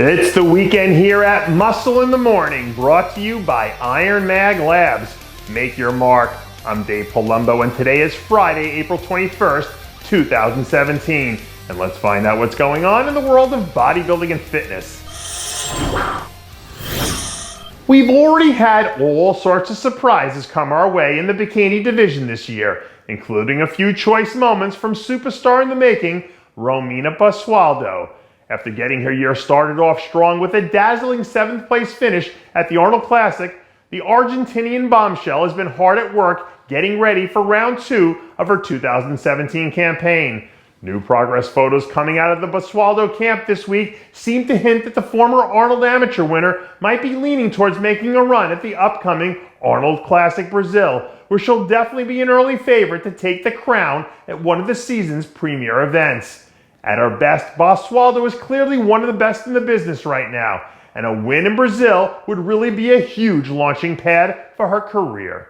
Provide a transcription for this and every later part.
It's the weekend here at Muscle in the Morning, brought to you by Iron Mag Labs. Make your mark. I'm Dave Palumbo, and today is Friday, April 21st, 2017. And let's find out what's going on in the world of bodybuilding and fitness. We've already had all sorts of surprises come our way in the bikini division this year, including a few choice moments from superstar in the making, Romina Buswella. After getting her year started off strong with a dazzling 7th place finish at the Arnold Classic, the Argentinian bombshell has been hard at work getting ready for round 2 of her 2017 campaign. New progress photos coming out of the Basualdo camp this week seem to hint that the former Arnold amateur winner might be leaning towards making a run at the upcoming Arnold Classic Brazil, where she'll definitely be an early favorite to take the crown at one of the season's premier events. At her best, Basualdo is clearly one of the best in the business right now, and a win in Brazil would really be a huge launching pad for her career.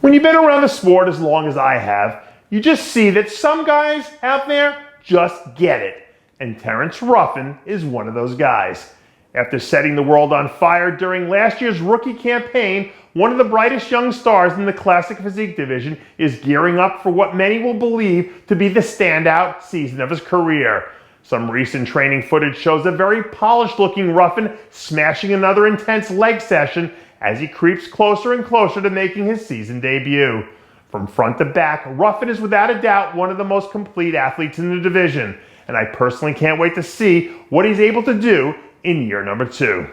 When you've been around the sport as long as I have, you just see that some guys out there just get it, and Terrence Ruffin is one of those guys. After setting the world on fire during last year's rookie campaign, one of the brightest young stars in the classic physique division is gearing up for what many will believe to be the standout season of his career. Some recent training footage shows a very polished-looking Ruffin smashing another intense leg session as he creeps closer and closer to making his season debut. From front to back, Ruffin is without a doubt one of the most complete athletes in the division, and I personally can't wait to see what he's able to do in year number 2.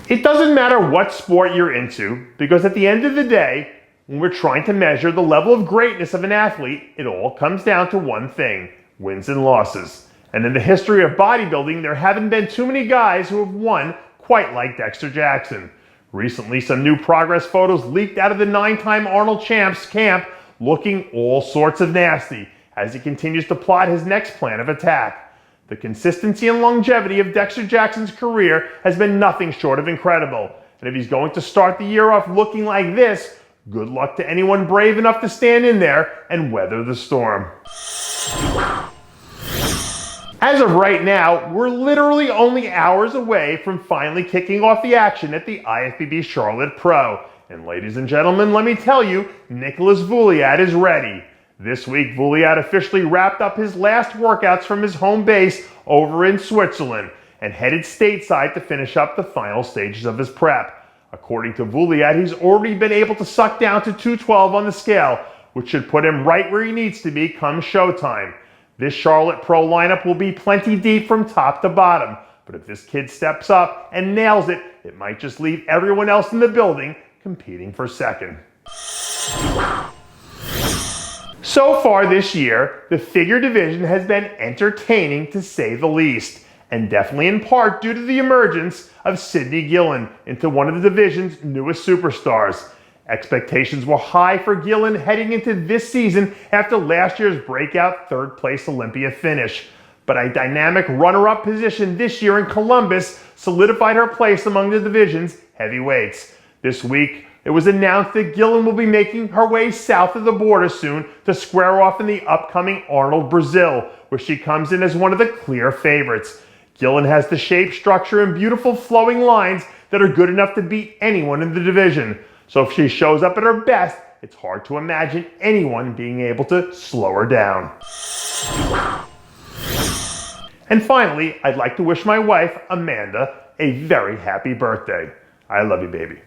It doesn't matter what sport you're into, because at the end of the day, when we're trying to measure the level of greatness of an athlete, it all comes down to one thing: wins and losses. And in the history of bodybuilding, there haven't been too many guys who have won quite like Dexter Jackson. Recently, some new progress photos leaked out of the 9-time Arnold Champ's camp looking all sorts of nasty as he continues to plot his next plan of attack. The consistency and longevity of Dexter Jackson's career has been nothing short of incredible. And if he's going to start the year off looking like this, good luck to anyone brave enough to stand in there and weather the storm. As of right now, we're literally only hours away from finally kicking off the action at the IFBB Charlotte Pro. And ladies and gentlemen, let me tell you, Nicholas Vuilliuod is ready. This week, Vuilliuod officially wrapped up his last workouts from his home base over in Switzerland and headed stateside to finish up the final stages of his prep. According to Vuilliuod, he's already been able to suck down to 212 on the scale, which should put him right where he needs to be come showtime. This Charlotte Pro lineup will be plenty deep from top to bottom, but if this kid steps up and nails it, it might just leave everyone else in the building competing for second. So far this year, the figure division has been entertaining to say the least, and definitely in part due to the emergence of Gillon into one of the division's newest superstars. Expectations were high for Gillon heading into this season after last year's breakout 3rd place Olympia finish. But a dynamic runner-up position this year in Columbus solidified her place among the division's heavyweights. This week, it was announced that Gillon will be making her way south of the border soon to square off in the upcoming Arnold Brazil, where she comes in as one of the clear favorites. Gillon has the shape, structure, and beautiful flowing lines that are good enough to beat anyone in the division. So if she shows up at her best, it's hard to imagine anyone being able to slow her down. And finally, I'd like to wish my wife, Amanda, a very happy birthday. I love you, baby.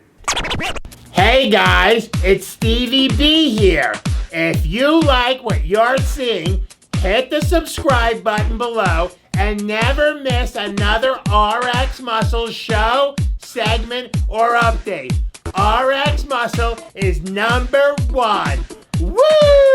Hey guys, it's Stevie B here. If you like what you're seeing, hit the subscribe button below and never miss another RxMuscle show, segment, or update. RxMuscle is #1. Woo!